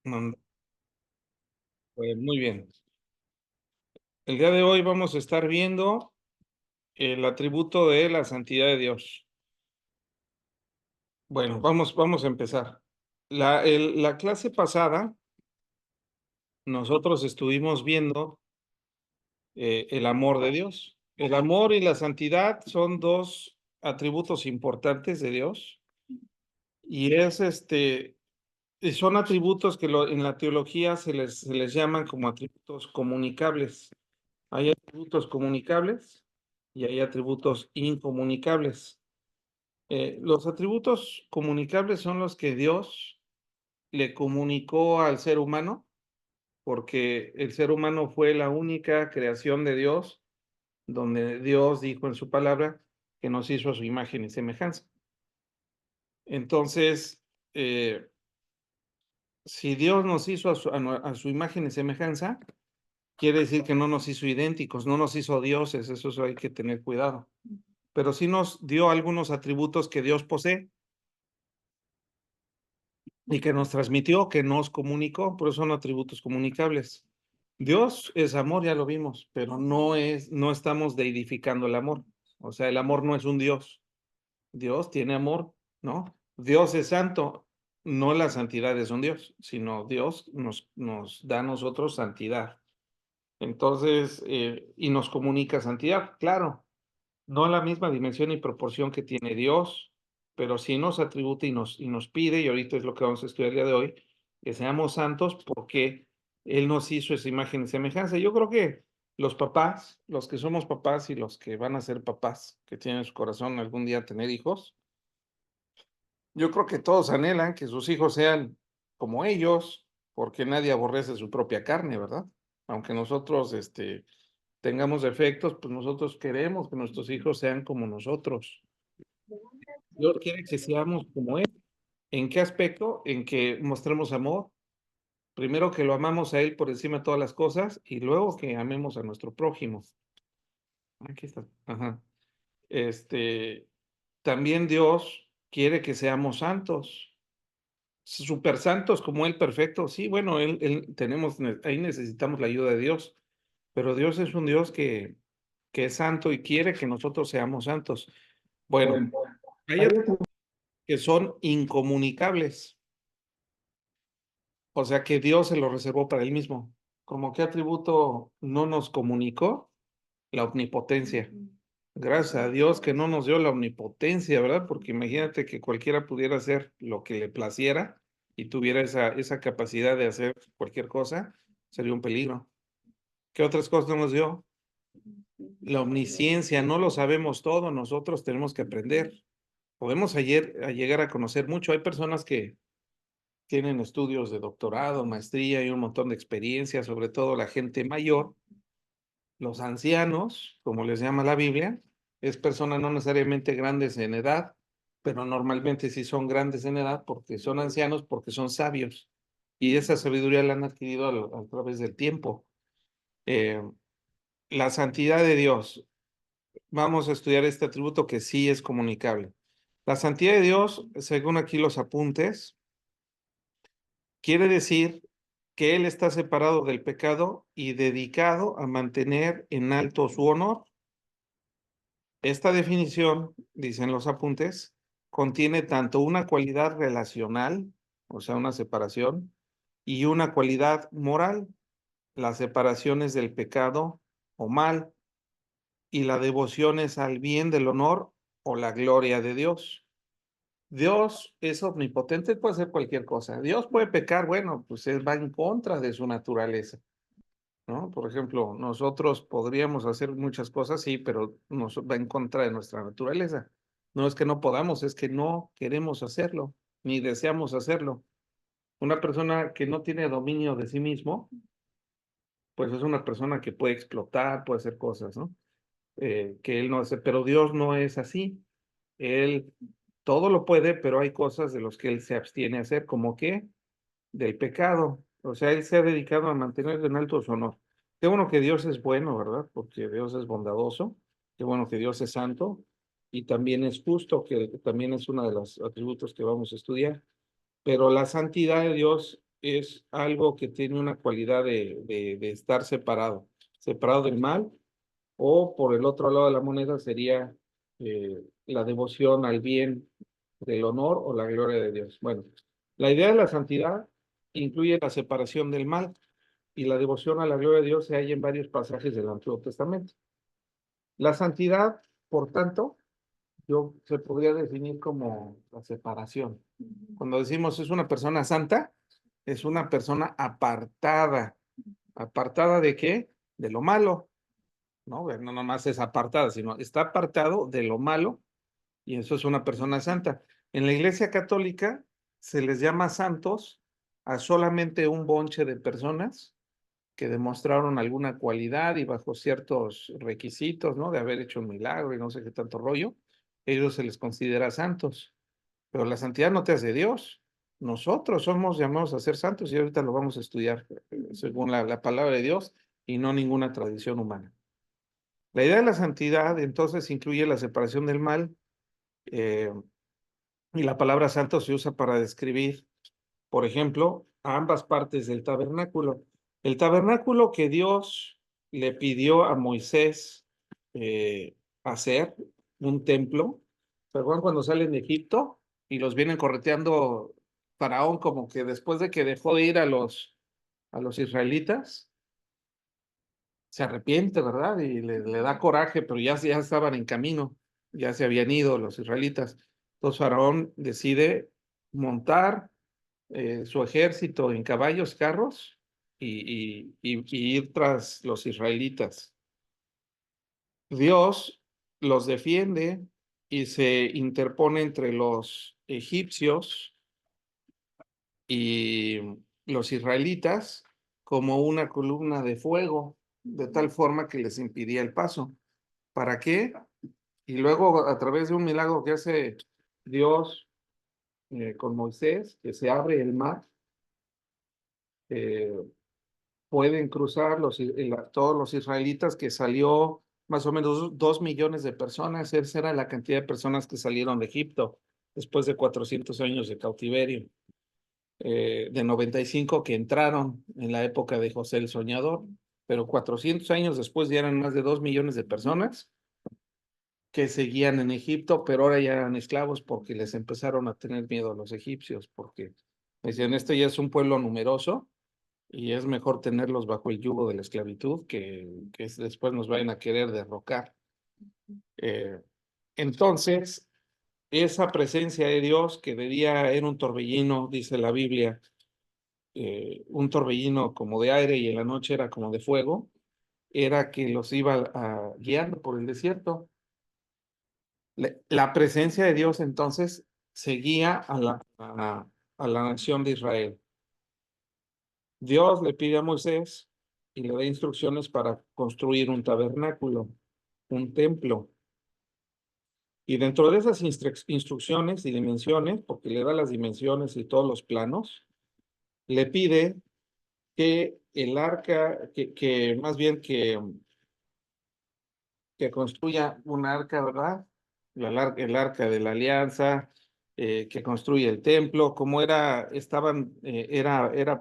Manda- Pues muy bien. El día de hoy vamos a estar viendo el atributo de la santidad de Dios. Bueno, vamos a empezar. La clase pasada, nosotros estuvimos viendo el amor de Dios. El amor y la santidad son dos atributos importantes de Dios y y son atributos que en la teología se les llaman como atributos comunicables. Hay atributos comunicables y hay atributos incomunicables. Los atributos comunicables son los que Dios le comunicó al ser humano, porque el ser humano fue la única creación de Dios, donde Dios dijo en su palabra que nos hizo a su imagen y semejanza. Entonces, eh, si Dios nos hizo a su imagen y semejanza, quiere decir que no nos hizo idénticos, no nos hizo dioses, eso hay que tener cuidado. Pero sí nos dio algunos atributos que Dios posee y que nos transmitió, que nos comunicó, por eso son atributos comunicables. Dios es amor, ya lo vimos, pero no estamos deidificando el amor. O sea, el amor no es un Dios. Dios tiene amor, ¿no? Dios es santo, no la santidad es un Dios, sino Dios nos da a nosotros santidad. Entonces, y nos comunica santidad, claro, no la misma dimensión y proporción que tiene Dios, pero sí nos atribuye y nos pide, y ahorita es lo que vamos a estudiar el día de hoy, que seamos santos porque Él nos hizo esa imagen y semejanza. Yo creo que los papás, los que somos papás y los que van a ser papás, que tienen en su corazón algún día tener hijos, yo creo que todos anhelan que sus hijos sean como ellos, porque nadie aborrece su propia carne, ¿verdad? Aunque nosotros, tengamos defectos, pues nosotros queremos que nuestros hijos sean como nosotros. Dios quiere que seamos como Él. ¿En qué aspecto? En que mostremos amor. Primero que lo amamos a Él por encima de todas las cosas y luego que amemos a nuestro prójimo. Aquí está. Ajá. Este, también Dios quiere que seamos santos, super santos como Él, perfecto. Sí, bueno, ahí necesitamos la ayuda de Dios, pero Dios es un Dios que es santo y quiere que nosotros seamos santos. Bueno, hay otros que son incomunicables, o sea que Dios se lo reservó para Él mismo. ¿Como qué atributo no nos comunicó? La omnipotencia. Gracias a Dios que no nos dio la omnipotencia, ¿verdad? Porque imagínate que cualquiera pudiera hacer lo que le placiera y tuviera esa capacidad de hacer cualquier cosa, sería un peligro. ¿Qué otras cosas no nos dio? La omnisciencia, no lo sabemos todo, nosotros tenemos que aprender. Podemos llegar a conocer mucho. Hay personas que tienen estudios de doctorado, maestría y un montón de experiencia, sobre todo la gente mayor. Los ancianos, como les llama la Biblia, es personas no necesariamente grandes en edad, pero normalmente sí son grandes en edad porque son ancianos, porque son sabios. Y esa sabiduría la han adquirido a través del tiempo. Eh, la santidad de Dios. Vamos a estudiar este atributo que sí es comunicable. La santidad de Dios, según aquí los apuntes, quiere decir que Él está separado del pecado y dedicado a mantener en alto su honor. Esta definición, dicen los apuntes, contiene tanto una cualidad relacional, o sea, una separación, y una cualidad moral, las separaciones del pecado o mal, y la devoción es al bien del honor o la gloria de Dios. Dios es omnipotente, puede hacer cualquier cosa. Dios puede pecar, bueno, pues Él va en contra de su naturaleza, ¿no? Por ejemplo, nosotros podríamos hacer muchas cosas, sí, pero nos va en contra de nuestra naturaleza. No es que no podamos, es que no queremos hacerlo, ni deseamos hacerlo. Una persona que no tiene dominio de sí mismo, pues es una persona que puede explotar, puede hacer cosas, ¿no? Que él no hace, pero Dios no es así. Él todo lo puede, pero hay cosas de las que él se abstiene a hacer, como que del pecado. O sea, él se ha dedicado a mantener en alto su honor. Qué bueno que Dios es bueno, ¿verdad? Porque Dios es bondadoso. Qué bueno que Dios es santo y también es justo, que también es uno de los atributos que vamos a estudiar. Pero la santidad de Dios es algo que tiene una cualidad de estar separado, separado del mal, o por el otro lado de la moneda sería la devoción al bien, del honor o la gloria de Dios. Bueno, la idea de la santidad incluye la separación del mal, y la devoción a la gloria de Dios se halla en varios pasajes del Antiguo Testamento. La santidad, por tanto, se podría definir como la separación. Cuando decimos es una persona santa, es una persona apartada. ¿Apartada de qué? De lo malo, ¿no? No nomás es apartada, sino está apartado de lo malo, y eso es una persona santa. En la Iglesia Católica se les llama santos a solamente un bonche de personas que demostraron alguna cualidad y bajo ciertos requisitos, ¿no? De haber hecho un milagro y no sé qué tanto rollo, ellos se les considera santos. Pero la santidad no te hace Dios. Nosotros somos llamados a ser santos, y ahorita lo vamos a estudiar según la palabra de Dios y no ninguna tradición humana. La idea de la santidad entonces incluye la separación del mal, eh, y la palabra santo se usa para describir, por ejemplo, a ambas partes del tabernáculo. El tabernáculo que Dios le pidió a Moisés hacer, un templo. ¿Recuerdan cuando salen de Egipto y los vienen correteando Faraón, como que después de que dejó de ir a los israelitas, se arrepiente, ¿verdad? Y le da coraje, pero ya estaban en camino, ya se habían ido los israelitas. Entonces Faraón decide montar su ejército en caballos, carros, y ir tras los israelitas. Dios los defiende y se interpone entre los egipcios y los israelitas como una columna de fuego, de tal forma que les impidía el paso. ¿Para qué? Y luego, a través de un milagro que hace Dios con Moisés, que se abre el mar, eh, pueden cruzar todos los israelitas, que salió más o menos 2 millones de personas. Esa era la cantidad de personas que salieron de Egipto después de 400 años de cautiverio. De 95 que entraron en la época de José el Soñador, pero 400 años después ya eran más de 2 millones de personas que seguían en Egipto, pero ahora ya eran esclavos porque les empezaron a tener miedo a los egipcios, porque decían, este ya es un pueblo numeroso y es mejor tenerlos bajo el yugo de la esclavitud que después nos vayan a querer derrocar. Eh, entonces, esa presencia de Dios, que de día era un torbellino, dice la Biblia, un torbellino como de aire, y en la noche era como de fuego, era que los iba guiando por el desierto. La presencia de Dios entonces seguía a la nación de Israel. Dios le pide a Moisés y le da instrucciones para construir un tabernáculo, un templo. Y dentro de esas instrucciones y dimensiones, porque le da las dimensiones y todos los planos, le pide que el arca, que más bien que construya un arca, ¿verdad? El arca de la alianza, que construya el templo. Como era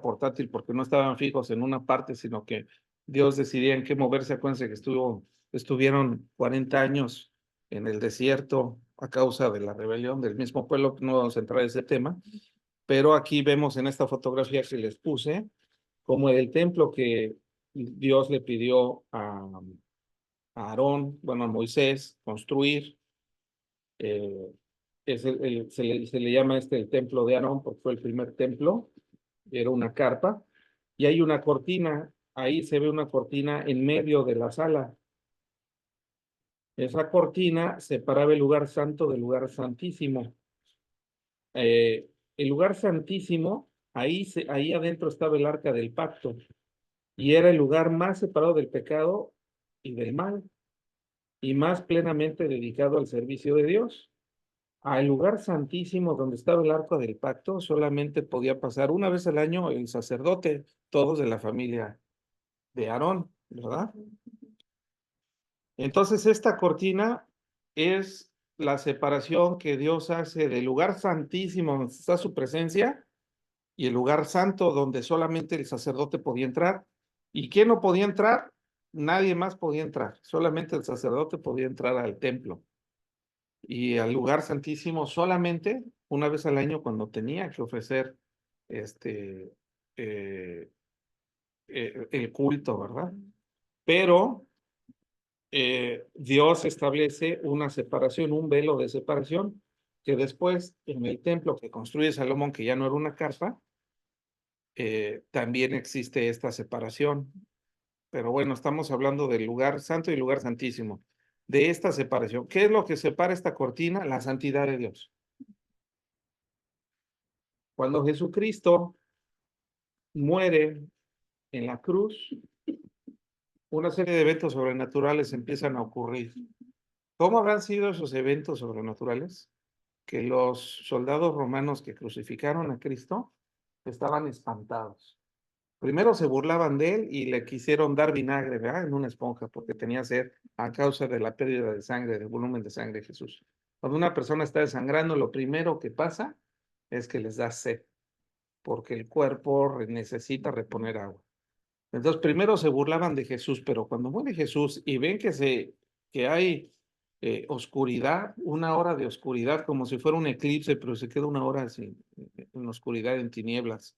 portátil porque no estaban fijos en una parte, sino que Dios decidía en qué moverse. Acuérdense que estuvieron 40 años en el desierto a causa de la rebelión del mismo pueblo. No vamos a entrar en ese tema, pero aquí vemos en esta fotografía que les puse como el templo que Dios le pidió a Aarón, bueno, a Moisés, construir. eh, se le llama el templo de Aarón porque fue el primer templo, era una carpa, y hay una cortina, ahí se ve una cortina en medio de la sala. Esa cortina separaba el lugar santo del lugar santísimo. El lugar santísimo, ahí adentro estaba el arca del pacto, y era el lugar más separado del pecado y del mal, y más plenamente dedicado al servicio de Dios. Al lugar santísimo donde estaba el arca del pacto solamente podía pasar una vez al año el sacerdote, todos de la familia de Aarón, ¿verdad? Entonces esta cortina es la separación que Dios hace del lugar santísimo donde está su presencia y el lugar santo donde solamente el sacerdote podía entrar. ¿Y quién no podía entrar? Nadie más podía entrar, solamente el sacerdote podía entrar al templo y al lugar santísimo solamente una vez al año cuando tenía que ofrecer este eh, el culto, ¿verdad? Pero Dios establece una separación, un velo de separación, que después en el templo que construye Salomón, que ya no era una carpa, también existe esta separación. Pero bueno, estamos hablando del lugar santo y lugar santísimo, de esta separación. ¿Qué es lo que separa esta cortina? La santidad de Dios. Cuando Jesucristo muere en la cruz, una serie de eventos sobrenaturales empiezan a ocurrir. ¿Cómo habrán sido esos eventos sobrenaturales? Que los soldados romanos que crucificaron a Cristo estaban espantados. Primero se burlaban de él y le quisieron dar vinagre, ¿verdad? En una esponja, porque tenía sed a causa de la pérdida de sangre, del volumen de sangre de Jesús. Cuando una persona está desangrando, lo primero que pasa es que les da sed, porque el cuerpo necesita reponer agua. Entonces, primero se burlaban de Jesús, pero cuando muere Jesús y ven que hay oscuridad, una hora de oscuridad, como si fuera un eclipse, pero se queda una hora así, en oscuridad, en tinieblas,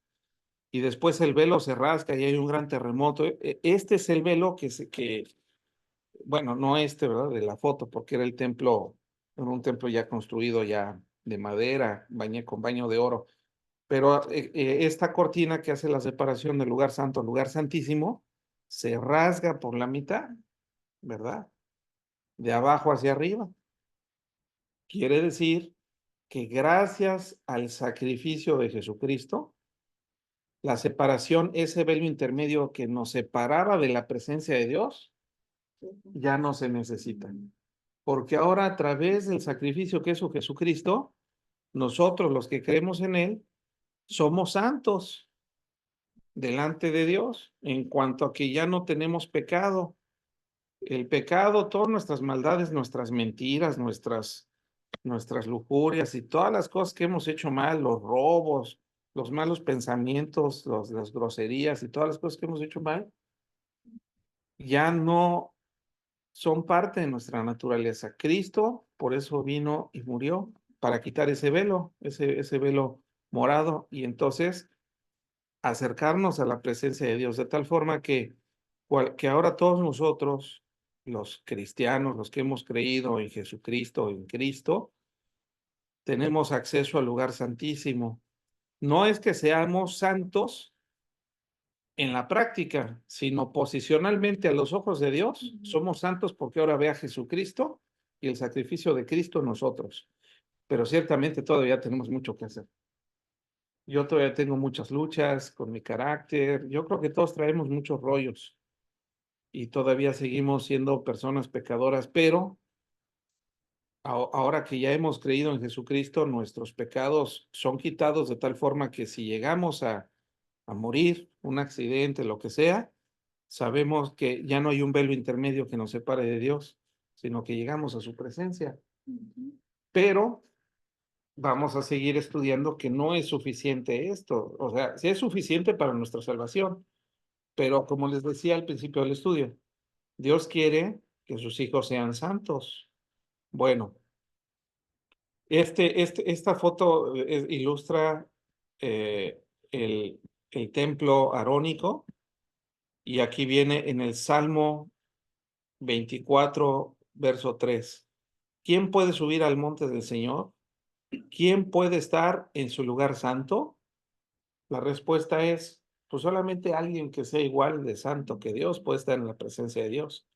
y después el velo se rasga y hay un gran terremoto. Este es el velo bueno, no este, ¿verdad? De la foto, porque era el templo, era un templo ya construido ya de madera, con baño de oro. Pero esta cortina que hace la separación del lugar santo al lugar santísimo se rasga por la mitad, ¿verdad? De abajo hacia arriba. Quiere decir que gracias al sacrificio de Jesucristo, la separación, ese velo intermedio que nos separaba de la presencia de Dios, ya no se necesita. Porque ahora a través del sacrificio que hizo Jesucristo, nosotros los que creemos en Él, somos santos delante de Dios en cuanto a que ya no tenemos pecado. El pecado, todas nuestras maldades, nuestras mentiras, nuestras lujurias y todas las cosas que hemos hecho mal, los robos, los malos pensamientos, las groserías y todas las cosas que hemos hecho mal, ya no son parte de nuestra naturaleza. Cristo, por eso vino y murió, para quitar ese velo, ese velo morado, y entonces acercarnos a la presencia de Dios, de tal forma que ahora todos nosotros, los cristianos, los que hemos creído en Jesucristo, en Cristo, tenemos acceso al lugar santísimo. No es que seamos santos en la práctica, sino posicionalmente a los ojos de Dios, somos santos porque ahora ve a Jesucristo y el sacrificio de Cristo en nosotros. Pero ciertamente todavía tenemos mucho que hacer. Yo todavía tengo muchas luchas con mi carácter. Yo creo que todos traemos muchos rollos y todavía seguimos siendo personas pecadoras, pero ahora que ya hemos creído en Jesucristo, nuestros pecados son quitados de tal forma que si llegamos a morir, un accidente, lo que sea, sabemos que ya no hay un velo intermedio que nos separe de Dios, sino que llegamos a su presencia. Pero vamos a seguir estudiando que no es suficiente esto. O sea, sí es suficiente para nuestra salvación, pero como les decía al principio del estudio, Dios quiere que sus hijos sean santos. Bueno, esta foto ilustra eh, el, el templo arónico y aquí viene en el Salmo 24, verso 3. ¿Quién puede subir al monte del Señor? ¿Quién puede estar en su lugar santo? La respuesta es, pues solamente alguien que sea igual de santo que Dios puede estar en la presencia de Dios.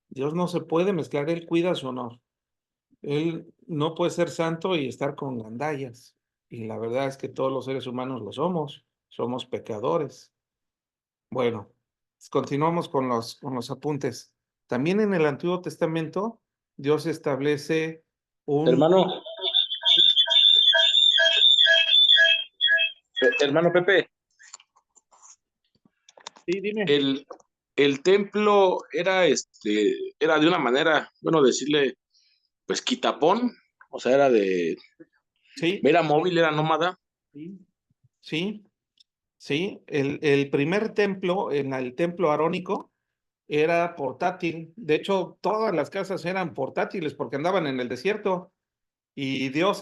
Dios no se puede mezclar, Él cuida su honor. Él no puede ser santo y estar con gandallas. Y la verdad es que todos los seres humanos lo somos pecadores. Bueno, continuamos con los apuntes. También en el Antiguo Testamento, Dios establece un... Hermano, hermano Pepe, Sí, dime. el, el templo era de una manera, bueno, decirle, pues quitapón, o sea, Sí, era móvil, era nómada. sí, sí. ¿sí? El primer templo, en el templo arónico, era portátil. De hecho, todas las casas eran portátiles porque andaban en el desierto y Dios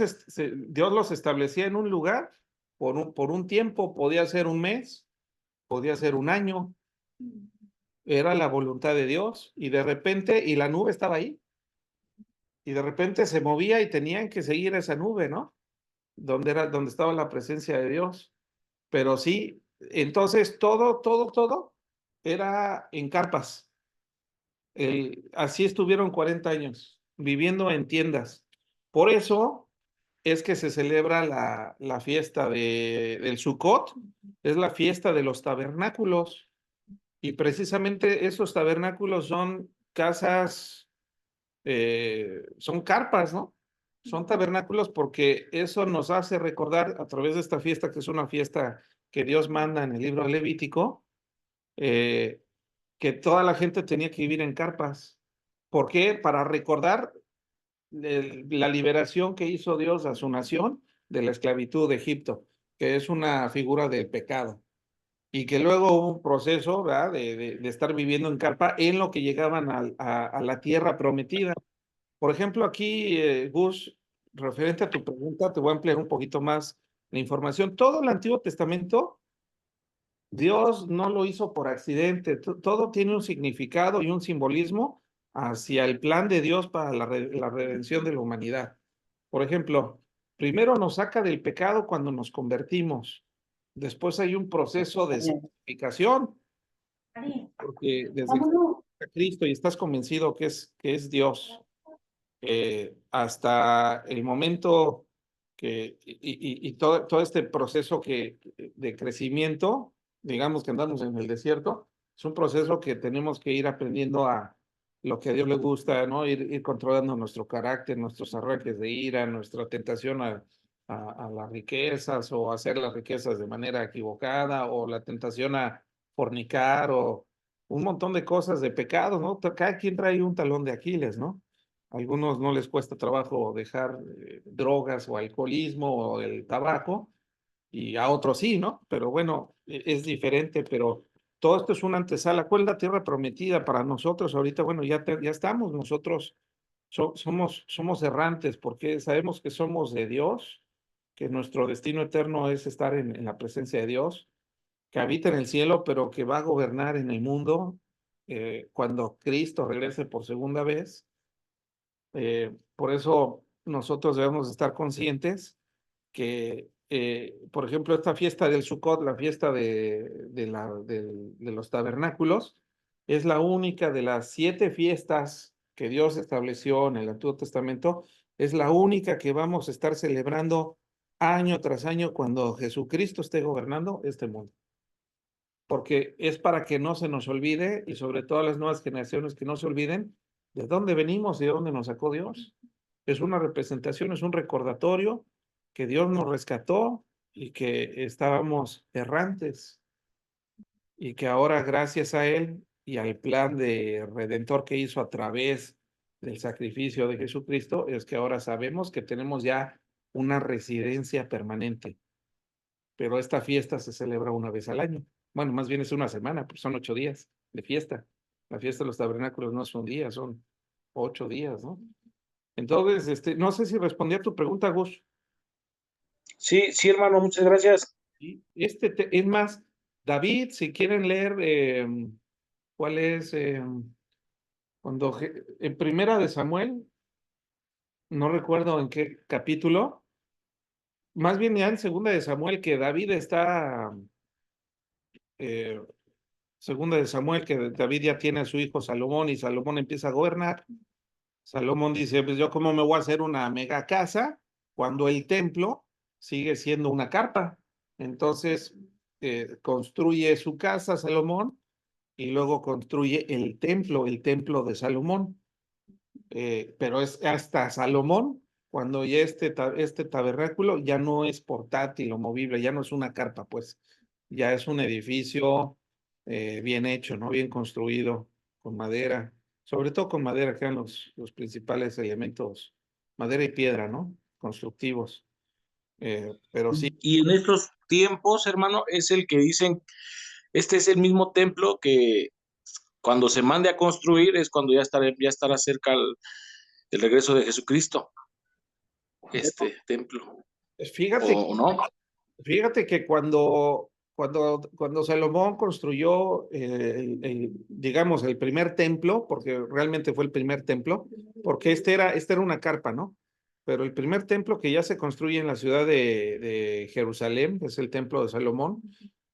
los establecía en un lugar por un tiempo, podía ser un mes, podía ser un año, era la voluntad de Dios y de repente, y la nube estaba ahí, y de repente se movía y tenían que seguir esa nube, ¿no? Donde estaba la presencia de Dios. Pero sí, entonces todo era en carpas. Así estuvieron 40 años, viviendo en tiendas. Por eso es que se celebra la fiesta del Sukkot, es la fiesta de los tabernáculos. Y precisamente esos tabernáculos son casas, son carpas, ¿no? Son tabernáculos porque eso nos hace recordar a través de esta fiesta, que es una fiesta que Dios manda en el libro de Levítico, eh, que toda la gente tenía que vivir en carpas. ¿Por qué? Para recordar la liberación que hizo Dios a su nación de la esclavitud de Egipto, que es una figura del pecado. Y que luego hubo un proceso, ¿verdad? De estar viviendo en carpa en lo que llegaban a la tierra prometida. Por ejemplo, aquí, Gus, referente a tu pregunta, te voy a ampliar un poquito más la información. Todo el Antiguo Testamento, Dios no lo hizo por accidente. Todo tiene un significado y un simbolismo hacia el plan de Dios para la redención de la humanidad. Por ejemplo, primero nos saca del pecado cuando nos convertimos. Después hay un proceso de santificación, porque desde que a Cristo y estás convencido que es Dios, hasta el momento y todo este proceso de crecimiento, digamos que andamos en el desierto, es un proceso que tenemos que ir aprendiendo a lo que a Dios le gusta, ¿no? Ir controlando nuestro carácter, nuestros arranques de ira, nuestra tentación a las riquezas o hacer las riquezas de manera equivocada o la tentación a fornicar o un montón de cosas de pecados, ¿no? Cada quien trae un talón de Aquiles, ¿no? A algunos no les cuesta trabajo dejar drogas o alcoholismo o el tabaco, y a otros sí, ¿no? Pero bueno, es diferente, pero todo esto es una antesala. ¿Cuál es la tierra prometida para nosotros? Ahorita, bueno, ya estamos, nosotros somos errantes porque sabemos que somos de Dios, que nuestro destino eterno es estar en la presencia de Dios, que habita en el cielo, pero que va a gobernar en el mundo cuando Cristo regrese por segunda vez. Por eso nosotros debemos estar conscientes que, por ejemplo, esta fiesta del Sukkot, la fiesta de los tabernáculos, es la única de las 7 fiestas que Dios estableció en el Antiguo Testamento, es la única que vamos a estar celebrando año tras año cuando Jesucristo esté gobernando este mundo. Porque es para que no se nos olvide y sobre todo las nuevas generaciones que no se olviden de dónde venimos y de dónde nos sacó Dios. Es una representación, es un recordatorio que Dios nos rescató y que estábamos errantes y que ahora gracias a Él y al plan de redentor que hizo a través del sacrificio de Jesucristo, es que ahora sabemos que tenemos ya una residencia permanente. Pero esta fiesta se celebra una vez al año. Bueno, más bien es una semana, pues son 8 días de fiesta. La fiesta de los tabernáculos no es un día, son 8 días, ¿no? Entonces, no sé si respondí a tu pregunta, Gus. Sí, sí, hermano, muchas gracias. Y es más, David, si quieren leer, ¿cuál es? En Primera de Samuel, no recuerdo en qué capítulo, más bien ya en Segunda de Samuel, que David está, eh, Segunda de Samuel, que David ya tiene a su hijo Salomón y Salomón empieza a gobernar. Salomón dice, pues yo cómo me voy a hacer una mega casa cuando el templo sigue siendo una carpa. Entonces, construye su casa Salomón y luego construye el templo de Salomón. Pero es hasta Salomón cuando ya este tabernáculo ya no es portátil o movible, ya no es una carpa, pues ya es un edificio bien hecho, ¿no? Bien construido, con madera, sobre todo con madera, que eran los principales elementos, madera y piedra, ¿no? Constructivos. Pero sí, Y en estos tiempos, hermano, es el que dicen, este es el mismo templo que cuando se mande a construir es cuando ya estará cerca el regreso de Jesucristo, Bueno, este templo, fíjate, o no? fíjate que cuando Salomón construyó, digamos, el primer templo, porque realmente fue el primer templo, porque esta era una carpa, ¿no? Pero el primer templo que ya se construye en la ciudad de Jerusalén, es el templo de Salomón.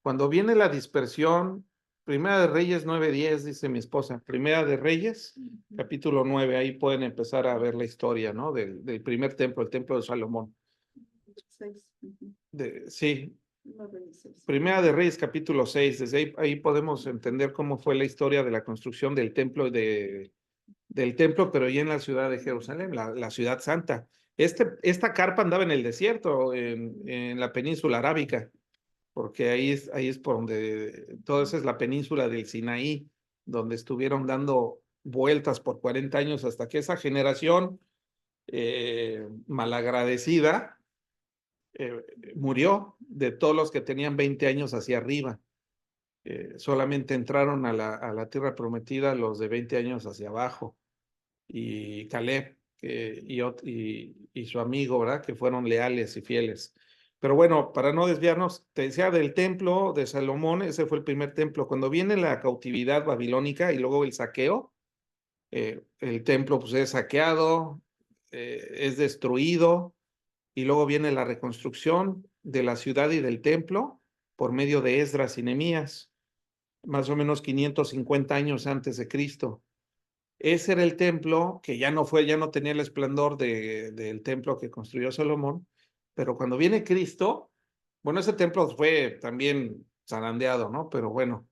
Cuando viene la dispersión, Primera de Reyes 9:10, dice mi esposa, Primera de Reyes, capítulo 9, ahí pueden empezar a ver la historia, ¿no? Del primer templo, el templo de Salomón. Sí, Primera de Reyes, capítulo 6, desde ahí podemos entender cómo fue la historia de la construcción del templo, del templo, pero ya en la ciudad de Jerusalén, la ciudad santa. Esta carpa andaba en el desierto, en la península arábica, porque ahí es por donde, toda esa es la península del Sinaí, donde estuvieron dando vueltas por 40 años hasta que esa generación malagradecida murió de todos los que tenían 20 años hacia arriba. Solamente entraron a la tierra prometida los de 20 años hacia abajo. Y Caleb y su amigo, ¿verdad? Que fueron leales y fieles. Pero bueno, para no desviarnos, te decía del templo de Salomón, ese fue el primer templo. Cuando viene la cautividad babilónica y luego el saqueo, el templo pues es saqueado, es destruido, y luego viene la reconstrucción de la ciudad y del templo por medio de Esdras y Nehemías, más o menos 550 años antes de Cristo. Ese era el templo que ya no tenía el esplendor del templo que construyó Salomón, pero cuando viene Cristo, bueno, ese templo fue también zarandeado, ¿no? Pero bueno,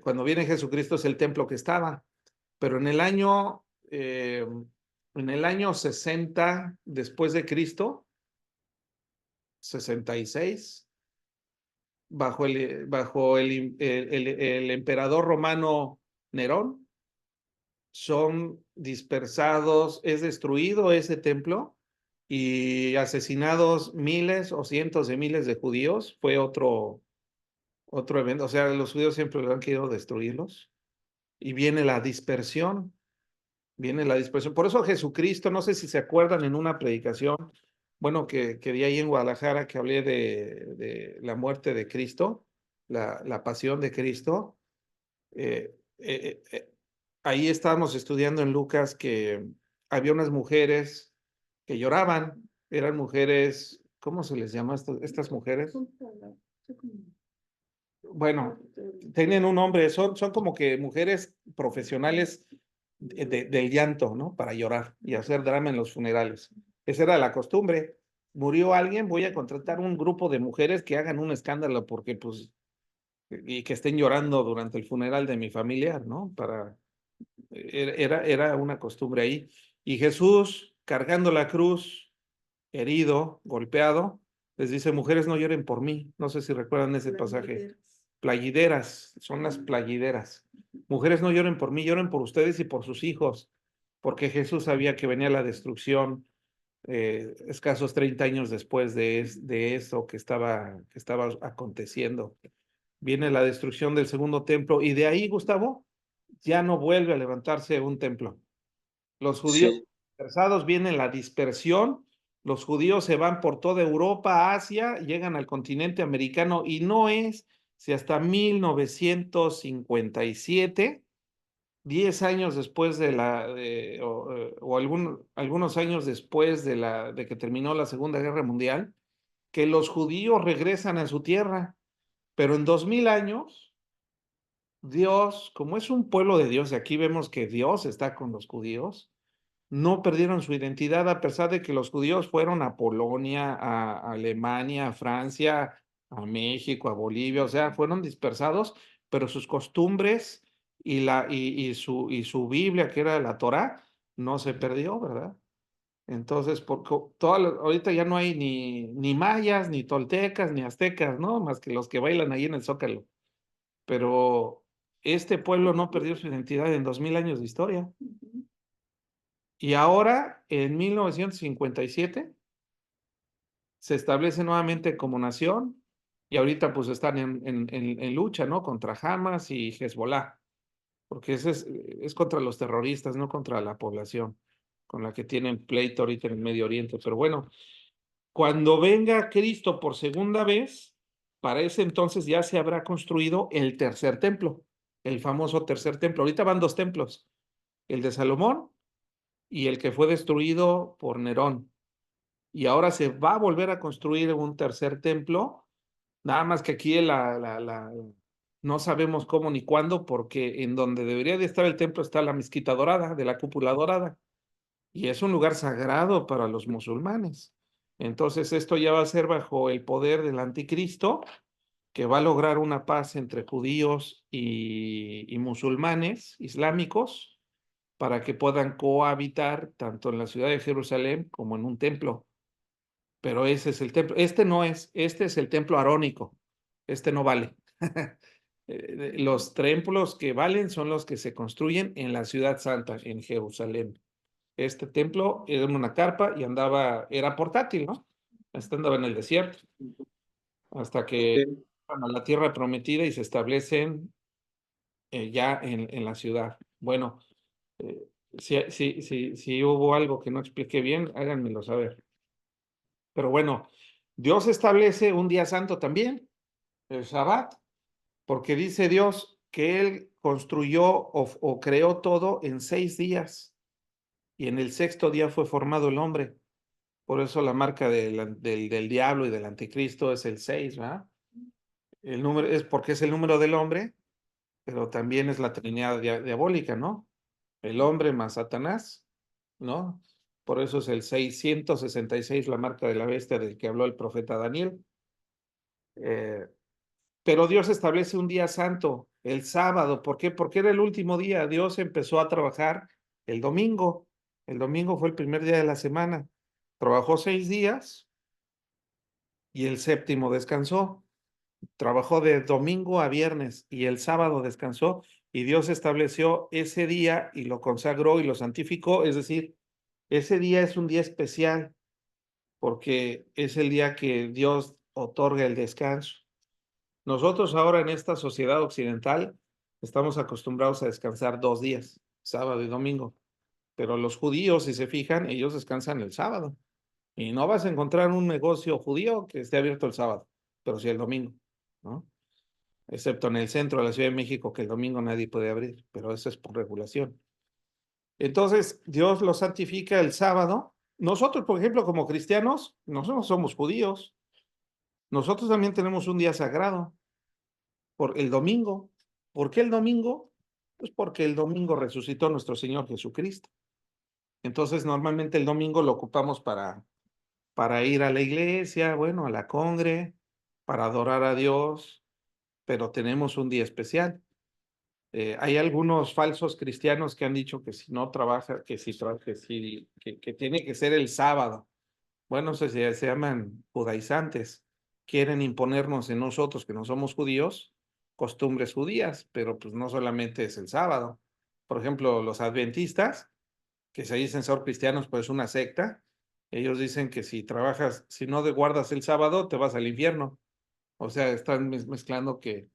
cuando viene Jesucristo es el templo que estaba, pero en el año 60 después de Cristo, 66, bajo el emperador romano Nerón, son dispersados, es destruido ese templo y asesinados miles o cientos de miles de judíos. Fue otro evento, o sea, los judíos siempre han querido destruirlos. Y viene la dispersión. Por eso Jesucristo, no sé si se acuerdan en una predicación, bueno, que di ahí en Guadalajara, que hablé de la muerte de Cristo, la pasión de Cristo. eh, eh, eh, Ahí estábamos estudiando en Lucas que había unas mujeres que lloraban, eran mujeres, ¿cómo se les llama estas mujeres? Bueno, tienen un nombre, son como que mujeres profesionales del llanto, ¿no? Para llorar y hacer drama en los funerales. Esa era la costumbre. Murió alguien, voy a contratar un grupo de mujeres que hagan un escándalo porque, pues, y que estén llorando durante el funeral de mi familiar, ¿no? Era una costumbre ahí. Y Jesús, cargando la cruz, herido, golpeado, les dice, mujeres no lloren por mí. No sé si recuerdan ese pasaje. Playideras, son las playideras. Mujeres no lloren por mí, lloren por ustedes y por sus hijos, porque Jesús sabía que venía la destrucción escasos 30 años después de eso que estaba aconteciendo. Viene la destrucción del segundo templo y de ahí, Gustavo, ya no vuelve a levantarse un templo. Los judíos Sí, dispersados, viene la dispersión, los judíos se van por toda Europa, Asia, llegan al continente americano y no es si hasta 1957, 10 años después o algunos años después de que terminó la Segunda Guerra Mundial, que los judíos regresan a su tierra. Pero en 2000 años, Dios, como es un pueblo de Dios, y aquí vemos que Dios está con los judíos, no perdieron su identidad a pesar de que los judíos fueron a Polonia, a Alemania, a Francia, a México, a Bolivia, o sea, fueron dispersados, pero sus costumbres y su Biblia, que era la Torá, no se perdió, ¿verdad? Entonces, ahorita ya no hay ni mayas, ni toltecas, ni aztecas, ¿no? Más que los que bailan ahí en el Zócalo. Pero este pueblo no perdió su identidad en 2000 años de historia. Y ahora, en 1957, se establece nuevamente como nación Y ahorita pues están en lucha, ¿no? Contra Hamas y Hezbollah, porque ese es contra los terroristas, no contra la población, con la que tienen pleito ahorita en el Medio Oriente. Pero bueno, cuando venga Cristo por segunda vez, para ese entonces ya se habrá construido el tercer templo, el famoso tercer templo. Ahorita van dos templos, el de Salomón y el que fue destruido por Nerón. Y ahora se va a volver a construir un tercer templo, nada más que aquí no sabemos cómo ni cuándo, porque en donde debería de estar el templo está la mezquita dorada, de la cúpula dorada, y es un lugar sagrado para los musulmanes. Entonces esto ya va a ser bajo el poder del anticristo, que va a lograr una paz entre judíos y musulmanes islámicos para que puedan cohabitar tanto en la ciudad de Jerusalén como en un templo. Pero ese es el templo. Este no es, este es el templo arónico. Este no vale. Los templos que valen son los que se construyen en la ciudad santa, en Jerusalén. Este templo era una carpa y andaba, era portátil, ¿no? Este andaba en el desierto, hasta que Sí. van a la tierra prometida y se establecen ya en la ciudad. Bueno, eh, si hubo algo que no expliqué bien, háganmelo saber. Pero bueno, Dios establece un día santo también, el Shabbat, porque dice Dios que Él construyó o creó todo en 6 días y en el sexto día fue formado el hombre. Por eso la marca del diablo y del anticristo es el 6, ¿verdad? El número es porque es el número del hombre, pero también es la trinidad diabólica, ¿no? El hombre más Satanás, ¿no? Por eso es el 666, la marca de la bestia del que habló el profeta Daniel. Eh, pero Dios establece un día santo, el sábado. ¿Por qué? Porque era el último día. Dios empezó a trabajar el domingo. El domingo fue el primer día de la semana. Trabajó 6 días y el séptimo descansó. Trabajó de domingo a viernes y el sábado descansó y Dios estableció ese día y lo consagró y lo santificó. Es decir, ese día es un día especial porque es el día que Dios otorga el descanso. Nosotros ahora en esta sociedad occidental estamos acostumbrados a descansar 2 días, sábado y domingo, pero los judíos, si se fijan, ellos descansan el sábado y no vas a encontrar un negocio judío que esté abierto el sábado, pero sí el domingo, ¿no? Excepto en el centro de la Ciudad de México, que el domingo nadie puede abrir, pero eso es por regulación. Entonces, Dios lo santifica el sábado. Nosotros, por ejemplo, como cristianos, nosotros somos judíos, nosotros también tenemos un día sagrado por el domingo. ¿Por qué el domingo? Pues porque el domingo resucitó nuestro Señor Jesucristo. Entonces, normalmente el domingo lo ocupamos para ir a la iglesia, bueno, a la congre, para adorar a Dios, pero tenemos un día especial. Hay algunos falsos cristianos que han dicho que si no trabaja, que tiene que ser el sábado. Bueno, se llaman judaizantes. Quieren imponernos en nosotros, que no somos judíos, costumbres judías, pero pues no solamente es el sábado. Por ejemplo, los adventistas, que se dicen ser cristianos, pues es una secta. Ellos dicen que si trabajas, si no guardas el sábado, te vas al infierno. O sea, están mezclando que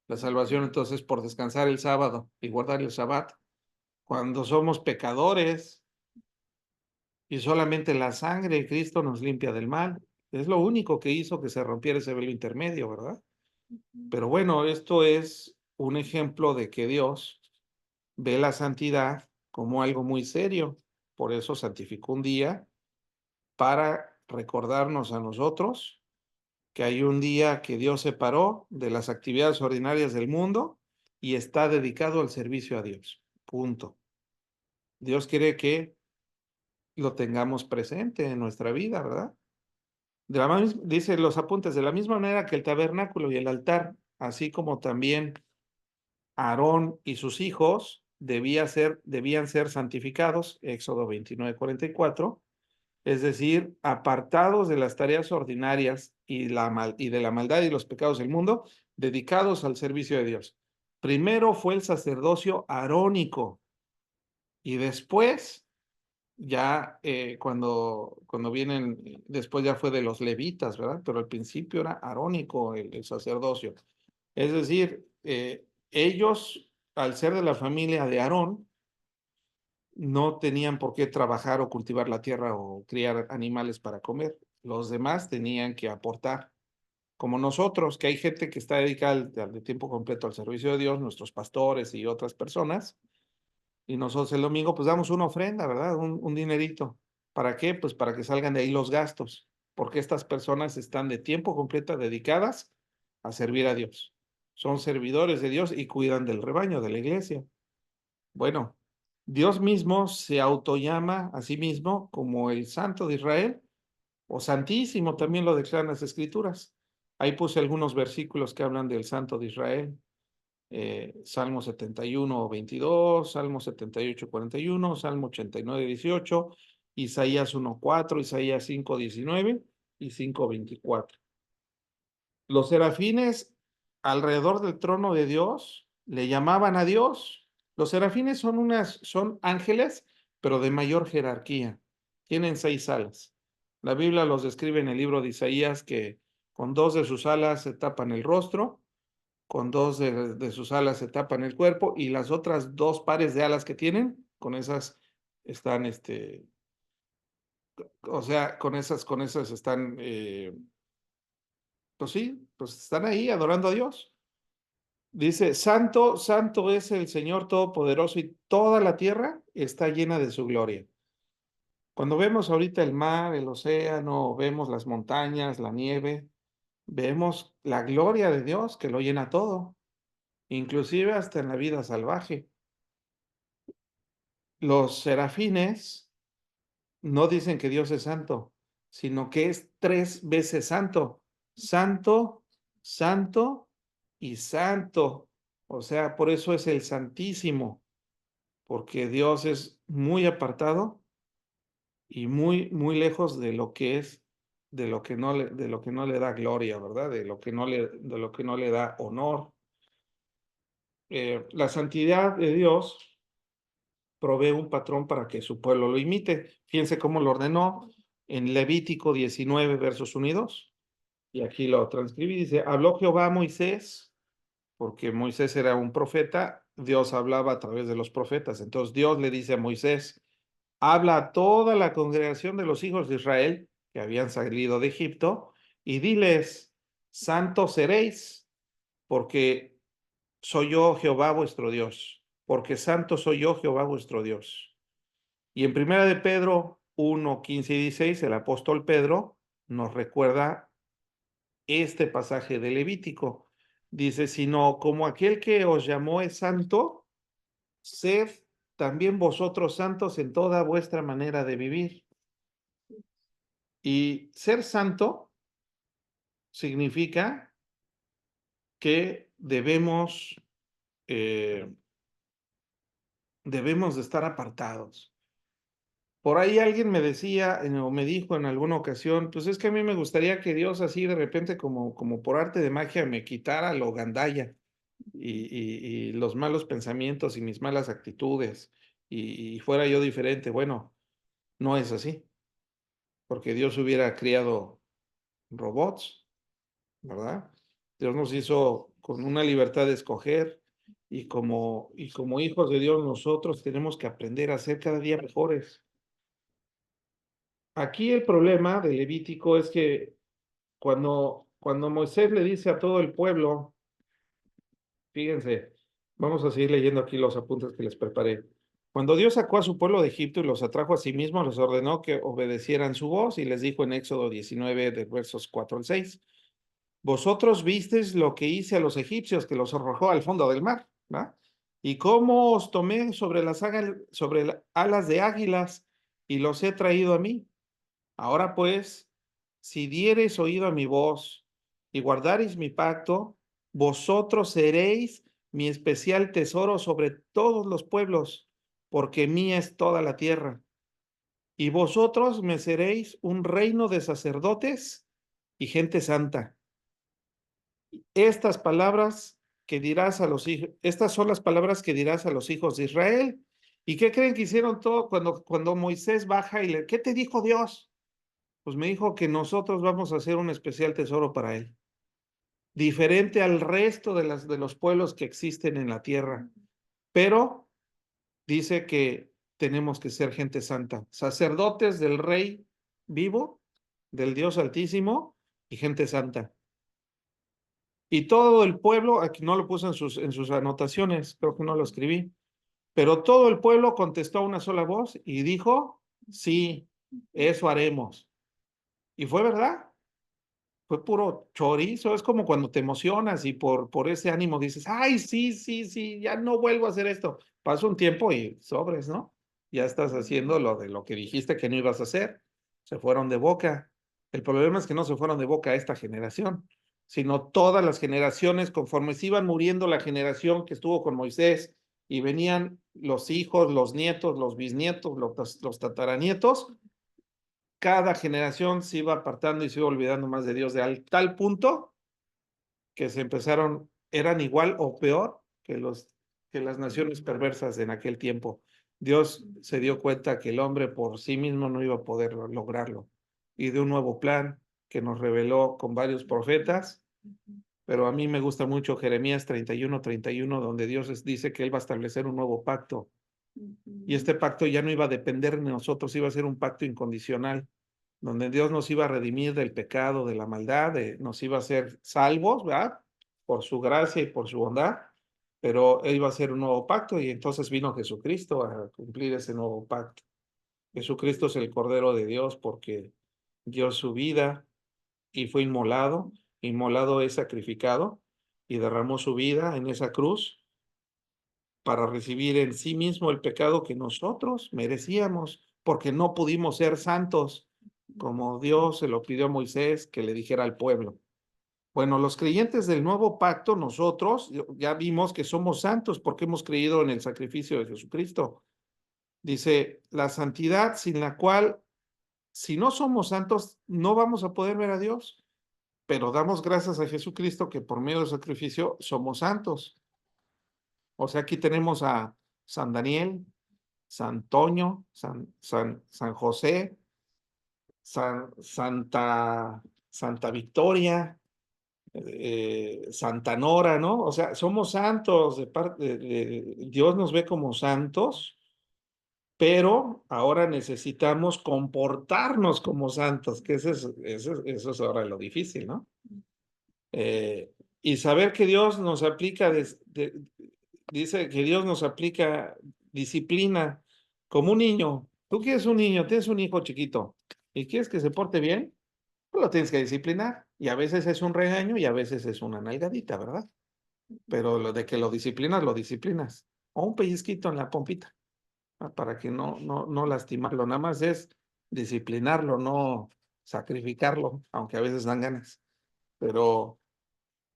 la salvación entonces por descansar el sábado y guardar el Shabbat, cuando somos pecadores y solamente la sangre de Cristo nos limpia del mal. Es lo único que hizo que se rompiera ese velo intermedio, ¿verdad? Pero bueno, esto es un ejemplo de que Dios ve la santidad como algo muy serio. Por eso santificó un día para recordarnos a nosotros que hay un día que Dios separó de las actividades ordinarias del mundo y está dedicado al servicio a Dios. Punto. Dios quiere que lo tengamos presente en nuestra vida, ¿verdad? Dice los apuntes, de la misma manera que el tabernáculo y el altar, así como también Aarón y sus hijos debían ser santificados, Éxodo 29:44, es decir, apartados de las tareas ordinarias y de la maldad y los pecados del mundo, dedicados al servicio de Dios. Primero fue el sacerdocio arónico y después ya cuando vienen, después ya fue de los levitas, ¿verdad? Pero al principio era arónico el sacerdocio. Es decir, ellos, al ser de la familia de Aarón, no tenían por qué trabajar o cultivar la tierra o criar animales para comer. Los demás tenían que aportar. Como nosotros, que hay gente que está dedicada de tiempo completo al servicio de Dios, nuestros pastores y otras personas, y nosotros el domingo pues damos una ofrenda, ¿verdad? Un dinerito. ¿Para qué? Pues para que salgan de ahí los gastos, porque estas personas están de tiempo completo dedicadas a servir a Dios. Son servidores de Dios y cuidan del rebaño, de la iglesia. Bueno, Dios mismo se autollama a sí mismo como el Santo de Israel, o Santísimo, también lo declaran las Escrituras. Ahí puse algunos versículos que hablan del Santo de Israel. Salmo 71, 22, Salmo 78, 41, Salmo 89, 18, Isaías 1, 4, Isaías 5, 19 y 5, 24. Los serafines alrededor del trono de Dios le llamaban a Dios. Los serafines son ángeles, pero de mayor jerarquía. Tienen 6 alas. La Biblia los describe en el libro de Isaías que con 2 de sus alas se tapan el rostro, con 2 de sus alas se tapan el cuerpo y las otras 2 pares de alas que tienen, con esas están, o sea, con esas están, pues sí, pues están ahí adorando a Dios. Dice, Santo, Santo es el Señor Todopoderoso y toda la tierra está llena de su gloria. Cuando vemos ahorita el mar, el océano, vemos las montañas, la nieve, vemos la gloria de Dios que lo llena todo, inclusive hasta en la vida salvaje. Los serafines no dicen que Dios es santo, sino que es 3 veces santo. Santo, santo y santo. O sea, por eso es el Santísimo, porque Dios es muy apartado y muy, muy lejos de lo que es, de lo que no le da gloria, ¿verdad? De lo que no le da honor. La santidad de Dios provee un patrón para que su pueblo lo imite. Fíjense cómo lo ordenó en Levítico 19, versos 1 y 2. Y aquí lo transcribí, dice, habló Jehová a Moisés, porque Moisés era un profeta, Dios hablaba a través de los profetas. Entonces Dios le dice a Moisés, habla a toda la congregación de los hijos de Israel que habían salido de Egipto y diles, santos seréis, porque soy yo Jehová vuestro Dios, porque santo soy yo Jehová vuestro Dios. Y en primera de Pedro 1, 15 y 16, el apóstol Pedro nos recuerda este pasaje de Levítico. Dice, sino como aquel que os llamó es santo, sed también vosotros santos en toda vuestra manera de vivir. Y ser santo significa que debemos de estar apartados. Por ahí alguien me decía o me dijo en alguna ocasión, pues es que a mí me gustaría que Dios así de repente como por arte de magia me quitara lo gandalla y los malos pensamientos y mis malas actitudes y fuera yo diferente. Bueno, no es así, porque Dios hubiera criado robots, ¿verdad? Dios nos hizo con una libertad de escoger y como hijos de Dios nosotros tenemos que aprender a ser cada día mejores. Aquí el problema de Levítico es que cuando Moisés le dice a todo el pueblo, fíjense, vamos a seguir leyendo aquí los apuntes que les preparé. Cuando Dios sacó a su pueblo de Egipto y los atrajo a sí mismo, les ordenó que obedecieran su voz y les dijo en Éxodo 19, de versos 4 al 6, vosotros visteis lo que hice a los egipcios, que los arrojó al fondo del mar, ¿verdad? Y cómo os tomé sobre alas de águilas y los he traído a mí. Ahora pues, si diereis oído a mi voz y guardareis mi pacto, vosotros seréis mi especial tesoro sobre todos los pueblos, porque mía es toda la tierra. Y vosotros me seréis un reino de sacerdotes y gente santa. Estas son las palabras que dirás a los hijos de Israel, ¿Y qué creen que hicieron todo cuando Moisés baja y ¿qué te dijo Dios? Pues me dijo que nosotros vamos a hacer un especial tesoro para él, diferente al resto de los pueblos que existen en la tierra. Pero dice que tenemos que ser gente santa, sacerdotes del Rey vivo, del Dios Altísimo y gente santa. Y todo el pueblo, aquí no lo puse en sus anotaciones, creo que no lo escribí, pero todo el pueblo contestó a una sola voz y dijo, sí, eso haremos. Y fue verdad. Fue puro chorizo, es como cuando te emocionas y por ese ánimo dices, ay, sí, sí, sí, ya no vuelvo a hacer esto. Pasa un tiempo y sobres, ¿no? Ya estás haciendo lo de lo que dijiste que no ibas a hacer. Se fueron de boca. El problema es que no se fueron de boca a esta generación, sino todas las generaciones, conforme se iban muriendo la generación que estuvo con Moisés y venían los hijos, los nietos, los bisnietos, los tataranietos, cada generación se iba apartando y se iba olvidando más de Dios, de tal punto que se empezaron, eran igual o peor que las naciones perversas en aquel tiempo. Dios se dio cuenta que el hombre por sí mismo no iba a poder lograrlo y de un nuevo plan que nos reveló con varios profetas, pero a mí me gusta mucho Jeremías 31, donde Dios dice que Él va a establecer un nuevo pacto y este pacto ya no iba a depender de nosotros, iba a ser un pacto incondicional donde Dios nos iba a redimir del pecado, de la maldad, nos iba a hacer salvos, ¿verdad? Por su gracia y por su bondad, pero Él iba a hacer un nuevo pacto y entonces vino Jesucristo a cumplir ese nuevo pacto. Jesucristo es el Cordero de Dios porque dio su vida y fue inmolado, inmolado es sacrificado y derramó su vida en esa cruz para recibir en sí mismo el pecado que nosotros merecíamos, porque no pudimos ser santos como Dios se lo pidió a Moisés que le dijera al pueblo. Bueno, los creyentes del nuevo pacto, nosotros ya vimos que somos santos porque hemos creído en el sacrificio de Jesucristo. Dice, la santidad sin la cual, si no somos santos, no vamos a poder ver a Dios, pero damos gracias a Jesucristo que por medio del sacrificio somos santos. O sea, aquí tenemos a San Daniel, San Toño, San José, Santa Victoria, Santa Nora, ¿no? O sea, somos santos, Dios nos ve como santos, pero ahora necesitamos comportarnos como santos, que eso es ahora lo difícil, ¿no? Eh, y saber que Dios nos aplica, dice que Dios nos aplica disciplina como un niño. Tú quieres un niño, tienes un hijo chiquito y quieres que se porte bien, pues lo tienes que disciplinar. Y a veces es un regaño y a veces es una nalgadita, ¿verdad? Pero lo de que lo disciplinas, lo disciplinas. O un pellizquito en la pompita, para que no lastimarlo. Nada más es disciplinarlo, no sacrificarlo, aunque a veces dan ganas. Pero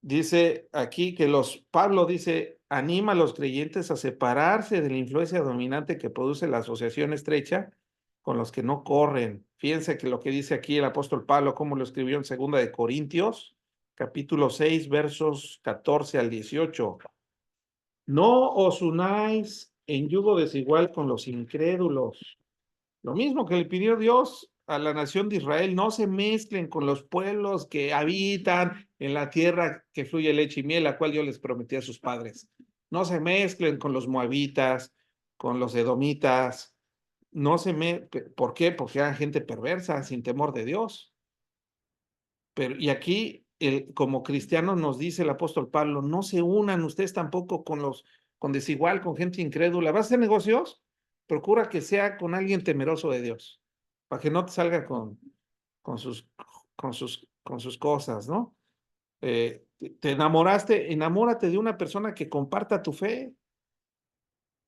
dice aquí que Pablo dice, anima a los creyentes a separarse de la influencia dominante que produce la asociación estrecha con los que no corren. Fíjense que lo que dice aquí el apóstol Pablo, como lo escribió en 2 Corintios, capítulo 6, versos 14 al 18. No os unáis en yugo desigual con los incrédulos. Lo mismo que le pidió Dios a la nación de Israel, no se mezclen con los pueblos que habitan en la tierra que fluye leche y miel, la cual Dios les prometió a sus padres. No se mezclen con los moabitas, con los edomitas. No se me, ¿Por qué? Porque eran gente perversa, sin temor de Dios. Pero, y aquí, como cristianos, nos dice el apóstol Pablo, no se unan ustedes tampoco con desigual, con gente incrédula. ¿Vas a hacer negocios? Procura que sea con alguien temeroso de Dios, para que no te salga con sus, con sus cosas, ¿no? Te enamoraste, enamórate de una persona que comparta tu fe,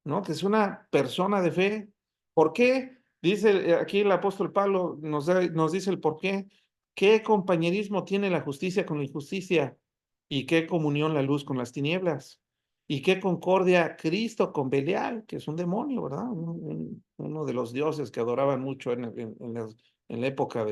¿no? Que es una persona de fe. ¿Por qué? Dice aquí el apóstol Pablo, nos dice el por qué. ¿Qué compañerismo tiene la justicia con la injusticia? ¿Y qué comunión la luz con las tinieblas? ¿Y qué concordia Cristo con Belial, que es un demonio, ¿verdad? Uno de los dioses que adoraban mucho en la época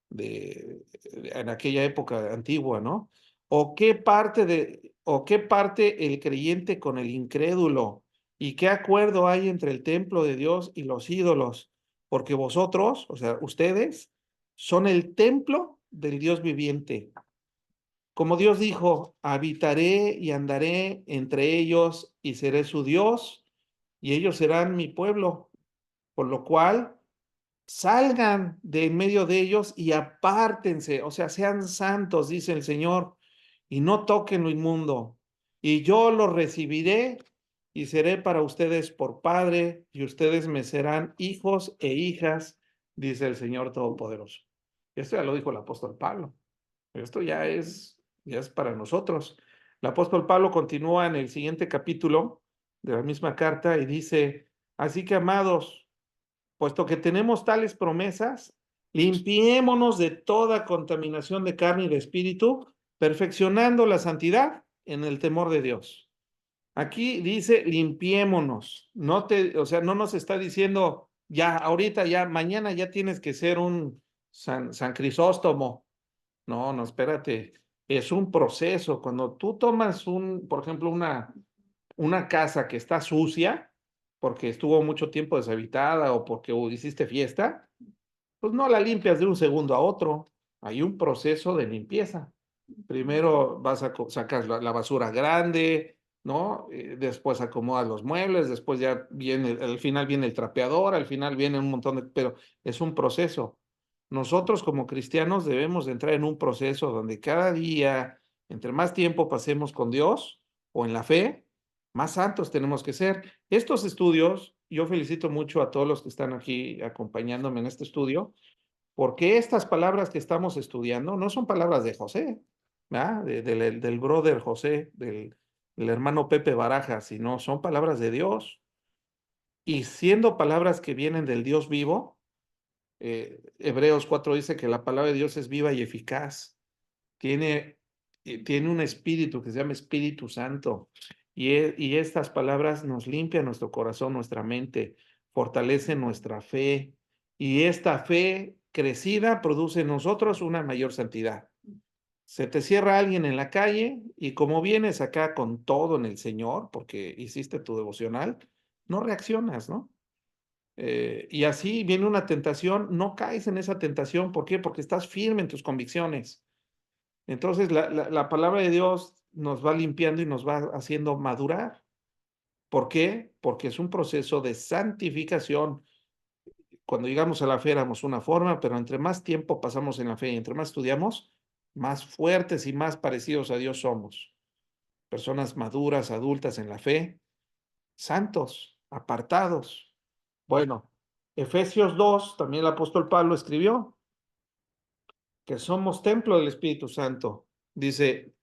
en aquella época antigua, ¿no? ¿O qué parte el creyente con el incrédulo? ¿Y qué acuerdo hay entre el templo de Dios y los ídolos? Porque vosotros, o sea, ustedes, son el templo del Dios viviente. Como Dios dijo, habitaré y andaré entre ellos y seré su Dios, y ellos serán mi pueblo. Por lo cual, salgan de en medio de ellos y apártense, o sea, sean santos, dice el Señor, y no toquen lo inmundo. Y yo los recibiré y seré para ustedes por padre, y ustedes me serán hijos e hijas, dice el Señor Todopoderoso. Esto ya lo dijo el apóstol Pablo. Esto ya es para nosotros. El apóstol Pablo continúa en el siguiente capítulo de la misma carta y dice, así que amados, puesto que tenemos tales promesas, limpiémonos de toda contaminación de carne y de espíritu, perfeccionando la santidad en el temor de Dios. Aquí dice limpiémonos, o sea, no nos está diciendo ya, ahorita, ya, mañana ya tienes que ser un San Crisóstomo. No, no, espérate. Es un proceso. Cuando tú tomas por ejemplo, una casa que está sucia, porque estuvo mucho tiempo deshabitada o porque hiciste fiesta, pues no la limpias de un segundo a otro. Hay un proceso de limpieza. Primero vas a sacar la basura grande, ¿no? Después acomodas los muebles, después ya viene, al final viene el trapeador, al final viene un montón pero es un proceso. Nosotros como cristianos debemos de entrar en un proceso donde cada día, entre más tiempo pasemos con Dios o en la fe, más santos tenemos que ser. Estos estudios, yo felicito mucho a todos los que están aquí acompañándome en este estudio, porque estas palabras que estamos estudiando no son palabras de José, ¿verdad? Del brother José, del hermano Pepe Baraja, sino son palabras de Dios. Y siendo palabras que vienen del Dios vivo, Hebreos 4 dice que la palabra de Dios es viva y eficaz. Tiene, tiene un espíritu que se llama Espíritu Santo. Y estas palabras nos limpian nuestro corazón, nuestra mente, fortalecen nuestra fe. Y esta fe crecida produce en nosotros una mayor santidad. Se te cierra alguien en la calle y como vienes acá con todo en el Señor, porque hiciste tu devocional, no reaccionas, ¿no? Y así viene una tentación, no caes en esa tentación. ¿Por qué? Porque estás firme en tus convicciones. Entonces, la palabra de Dios nos va limpiando y nos va haciendo madurar. ¿Por qué? Porque es un proceso de santificación. Cuando llegamos a la fe éramos una forma, pero entre más tiempo pasamos en la fe y entre más estudiamos, más fuertes y más parecidos a Dios somos. Personas maduras, adultas en la fe, santos, apartados. Bueno, Efesios 2, también el apóstol Pablo escribió que somos templo del Espíritu Santo. Dice,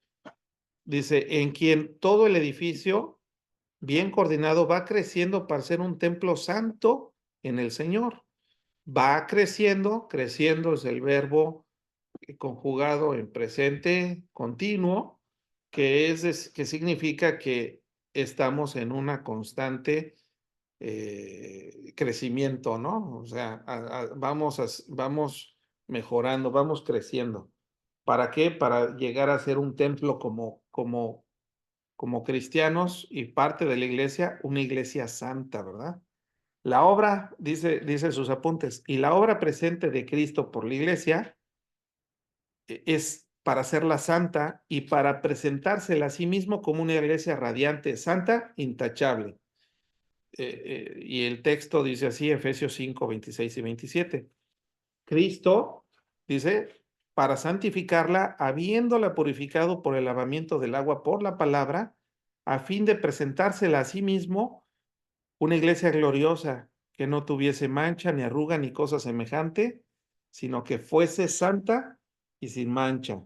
en quien todo el edificio, bien coordinado, va creciendo para ser un templo santo en el Señor. Va creciendo, creciendo es el verbo conjugado en presente continuo, que significa que estamos en una constante crecimiento, ¿no? O sea, vamos mejorando, vamos creciendo. ¿Para qué? Para llegar a ser un templo como cristianos y parte de la iglesia, una iglesia santa, ¿verdad? La obra, dice sus apuntes, y la obra presente de Cristo por la iglesia es para hacerla santa y para presentársela a sí mismo como una iglesia radiante, santa, intachable. Y el texto dice así, Efesios 5, 26 y 27. Cristo, dice, para santificarla, habiéndola purificado por el lavamiento del agua por la palabra, a fin de presentársela a sí mismo una iglesia gloriosa, que no tuviese mancha, ni arruga, ni cosa semejante, sino que fuese santa y sin mancha.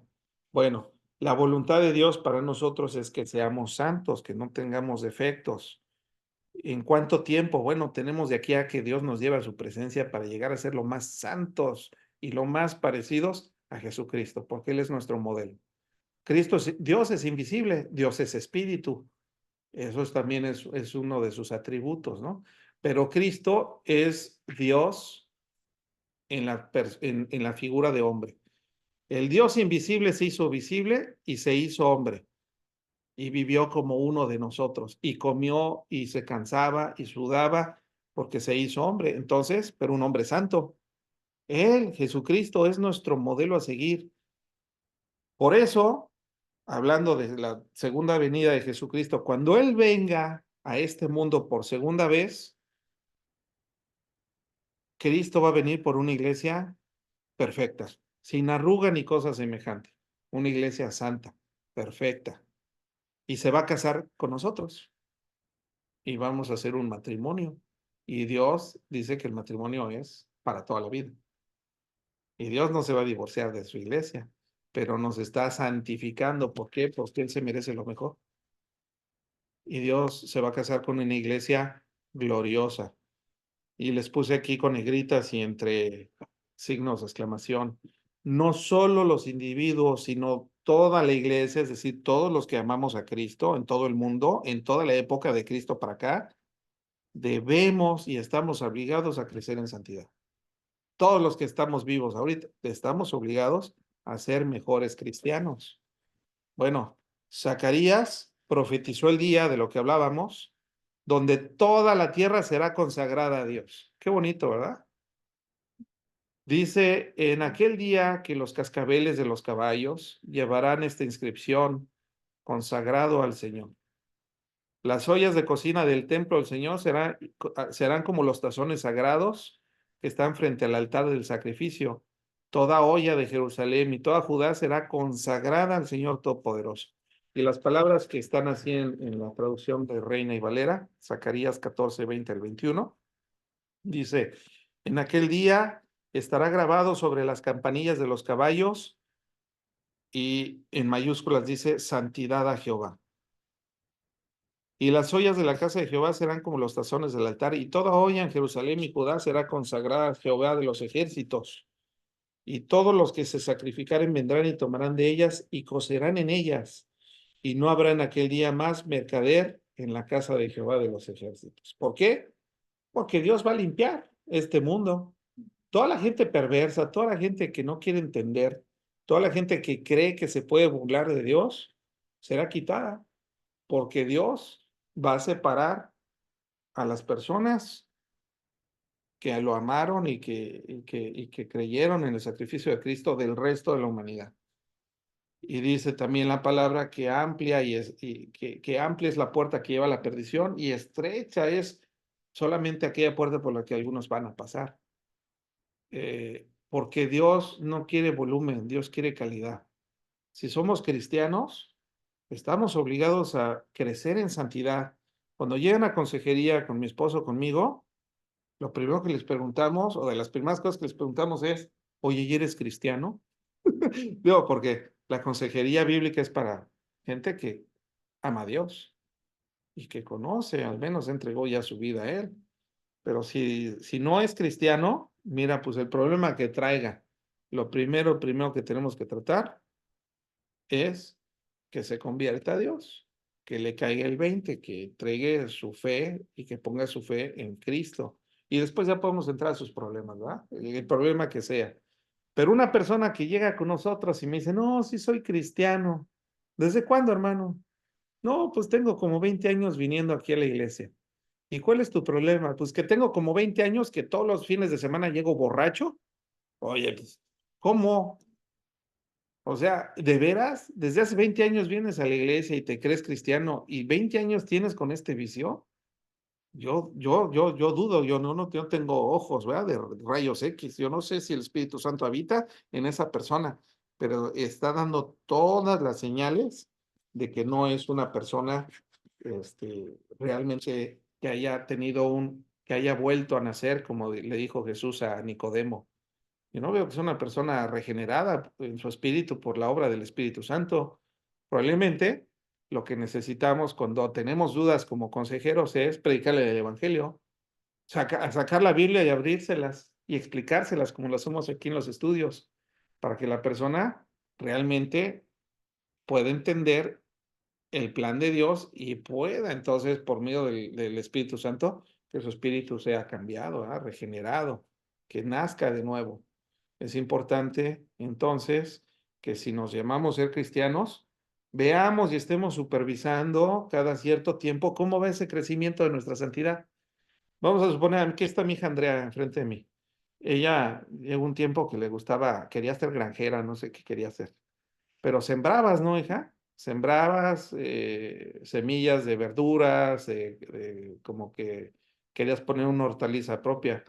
Bueno, la voluntad de Dios para nosotros es que seamos santos, que no tengamos defectos. ¿En cuánto tiempo? Bueno, tenemos de aquí a que Dios nos lleve a su presencia para llegar a ser lo más santos y lo más parecidos a Jesucristo, porque Él es nuestro modelo. Dios es invisible, Dios es espíritu. Eso también es uno de sus atributos, ¿no? Pero Cristo es Dios en la figura de hombre. El Dios invisible se hizo visible y se hizo hombre. y vivió como uno de nosotros y comió y se cansaba y sudaba porque se hizo hombre. Entonces, pero un hombre santo. Él, Jesucristo, es nuestro modelo a seguir. Por eso, hablando de la segunda venida de Jesucristo, cuando Él venga a este mundo por segunda vez, Cristo va a venir por una iglesia perfecta, sin arruga ni cosa semejante. Una iglesia santa, perfecta. Y se va a casar con nosotros y vamos a hacer un matrimonio. Y Dios dice que el matrimonio es para toda la vida. Y Dios no se va a divorciar de su iglesia, pero nos está santificando. ¿Por qué? Porque Él se merece lo mejor. Y Dios se va a casar con una iglesia gloriosa. Y les puse aquí con negritas y entre signos de exclamación. No solo los individuos, sino toda la iglesia, es decir, todos los que amamos a Cristo en todo el mundo, en toda la época de Cristo para acá, debemos y estamos obligados a crecer en santidad. Todos los que estamos vivos ahorita estamos obligados a ser mejores cristianos. Bueno, Zacarías profetizó el día de lo que hablábamos, donde toda la tierra será consagrada a Dios. Qué bonito, ¿verdad? Dice, en aquel día que los cascabeles de los caballos llevarán esta inscripción, consagrado al Señor. Las ollas de cocina del templo del Señor serán como los tazones sagrados que están frente al altar del sacrificio. Toda olla de Jerusalén y toda Judá será consagrada al Señor Todopoderoso. Y las palabras que están así en la traducción de Reina y Valera, Zacarías 14, 20 al 21, dice, en aquel día estará grabado sobre las campanillas de los caballos y en mayúsculas dice, santidad a Jehová. Y las ollas de la casa de Jehová serán como los tazones del altar, y toda olla en Jerusalén y Judá será consagrada a Jehová de los ejércitos. Y todos los que se sacrificaren vendrán y tomarán de ellas y cocerán en ellas. Y no habrá en aquel día más mercader en la casa de Jehová de los ejércitos. ¿Por qué? Porque Dios va a limpiar este mundo. Toda la gente perversa, toda la gente que no quiere entender, toda la gente que cree que se puede burlar de Dios, será quitada, porque Dios va a separar a las personas que lo amaron y que creyeron en el sacrificio de Cristo del resto de la humanidad. Y dice también la palabra que amplia que amplia es la puerta que lleva a la perdición y estrecha es solamente aquella puerta por la que algunos van a pasar. Porque Dios no quiere volumen, Dios quiere calidad. Si somos cristianos, estamos obligados a crecer en santidad. Cuando llegan a consejería con mi esposo, conmigo, lo primero que les preguntamos, o de las primeras cosas que les preguntamos es, oye, ¿y eres cristiano? Digo, porque la consejería bíblica es para gente que ama a Dios y que conoce, al menos entregó ya su vida a Él. Pero si no es cristiano, mira, pues el problema que traiga, lo primero que tenemos que tratar es que se convierta a Dios, que le caiga el 20, que entregue su fe y que ponga su fe en Cristo. Y después ya podemos entrar a sus problemas, ¿verdad? El problema que sea. Pero una persona que llega con nosotros y me dice, no, sí soy cristiano. ¿Desde cuándo, hermano? No, pues tengo como 20 años viniendo aquí a la iglesia. ¿Y cuál es tu problema? Pues que tengo como 20 años que todos los fines de semana llego borracho. Oye, pues, ¿cómo? O sea, ¿de veras? ¿Desde hace 20 años vienes a la iglesia y te crees cristiano y 20 años tienes con este vicio? Yo dudo, yo no tengo ojos, ¿verdad? De rayos X. Yo no sé si el Espíritu Santo habita en esa persona, pero está dando todas las señales de que no es una persona, realmente que haya vuelto a nacer, como le dijo Jesús a Nicodemo. Yo no veo que sea una persona regenerada en su espíritu por la obra del Espíritu Santo. Probablemente lo que necesitamos cuando tenemos dudas como consejeros es predicarle el Evangelio, sacar la Biblia y abrírselas y explicárselas como lo hacemos aquí en los estudios, para que la persona realmente pueda entender el plan de Dios y pueda entonces, por medio del Espíritu Santo, que su espíritu sea cambiado, ¿verdad? Regenerado, que nazca de nuevo. Es importante entonces que si nos llamamos ser cristianos, veamos y estemos supervisando cada cierto tiempo cómo va ese crecimiento de nuestra santidad. Vamos a suponer, aquí está mi hija Andrea enfrente de mí. Ella llegó un tiempo que le gustaba, quería ser granjera, no sé qué quería hacer. Pero sembrabas, ¿no, hija? Sembrabas semillas de verduras, como que querías poner una hortaliza propia.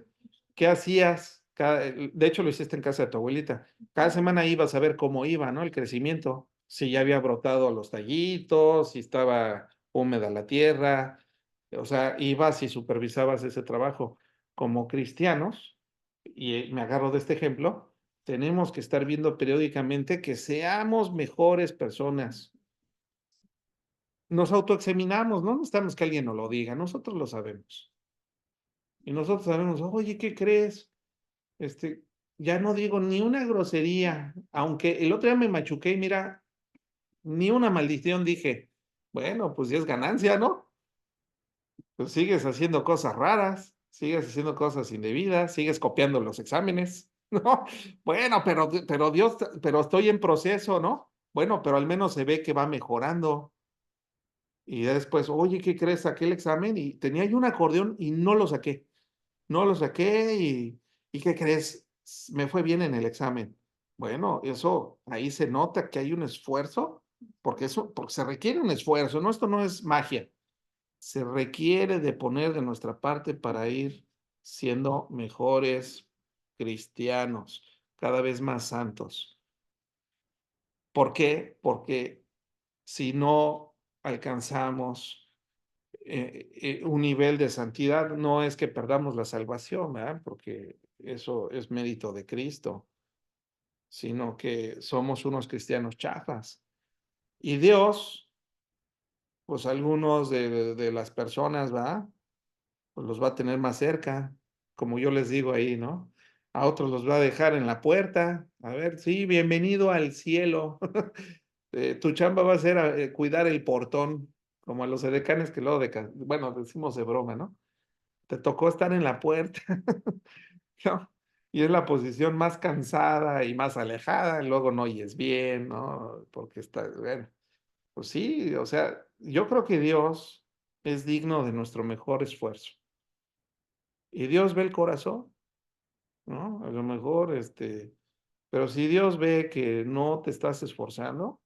¿Qué hacías? De hecho, lo hiciste en casa de tu abuelita. Cada semana ibas a ver cómo iba, ¿no? El crecimiento. Si ya había brotado los tallitos, si estaba húmeda la tierra. O sea, ibas y supervisabas ese trabajo. Como cristianos, y me agarro de este ejemplo, tenemos que estar viendo periódicamente que seamos mejores personas. Nos autoexaminamos, no necesitamos que alguien nos lo diga, nosotros lo sabemos. Y nosotros sabemos, oye, ¿qué crees? Este, ya no digo ni una grosería, aunque el otro día me machuqué y mira, ni una maldición dije. Bueno, pues ya es ganancia, ¿no? Pues sigues haciendo cosas raras, sigues haciendo cosas indebidas, sigues copiando los exámenes, ¿no? Bueno, pero Dios, pero estoy en proceso, ¿no? Bueno, pero al menos se ve que va mejorando. Y ya después, oye, ¿qué crees? Saqué el examen y tenía yo un acordeón y no lo saqué. No lo saqué ¿y qué crees? Me fue bien en el examen. Bueno, eso ahí se nota que hay un esfuerzo, porque se requiere un esfuerzo, ¿no? Esto no es magia. Se requiere de poner de nuestra parte para ir siendo mejores cristianos, cada vez más santos. ¿Por qué? Porque si no alcanzamos un nivel de santidad, no es que perdamos la salvación, ¿verdad? Porque eso es mérito de Cristo, sino que somos unos cristianos chafas. Y Dios, pues algunos de las personas, ¿va? Pues los va a tener más cerca, como yo les digo ahí, ¿no? A otros los va a dejar en la puerta. A ver, sí, bienvenido al cielo. Tu chamba va a ser cuidar el portón, como a los edecanes que luego, bueno, decimos de broma, ¿no? Te tocó estar en la puerta, ¿no? Y es la posición más cansada y más alejada, y luego no oyes bien, ¿no? Porque está, bueno, pues sí, o sea, yo creo que Dios es digno de nuestro mejor esfuerzo. Y Dios ve el corazón, ¿no? A lo mejor, pero si Dios ve que no te estás esforzando,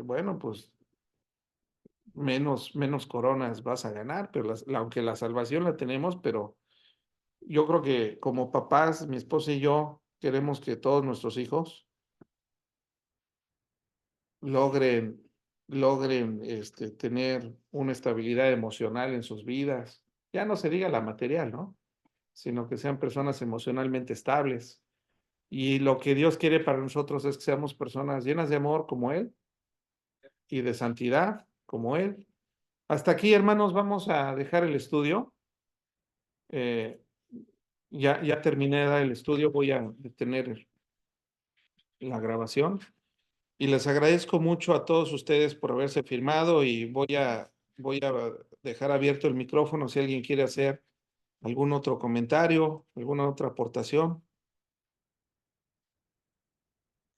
bueno, pues menos coronas vas a ganar, pero aunque la salvación la tenemos, pero yo creo que como papás, mi esposa y yo queremos que todos nuestros hijos logren, logren tener una estabilidad emocional en sus vidas. Ya no se diga la material, ¿no? Sino que sean personas emocionalmente estables. Y lo que Dios quiere para nosotros es que seamos personas llenas de amor como Él y de santidad como Él. Hasta aquí, hermanos, vamos a dejar el estudio. Eh, ya terminé de dar el estudio, voy a detener la grabación. Y les agradezco mucho a todos ustedes por haberse firmado y voy a dejar abierto el micrófono si alguien quiere hacer algún otro comentario, alguna otra aportación.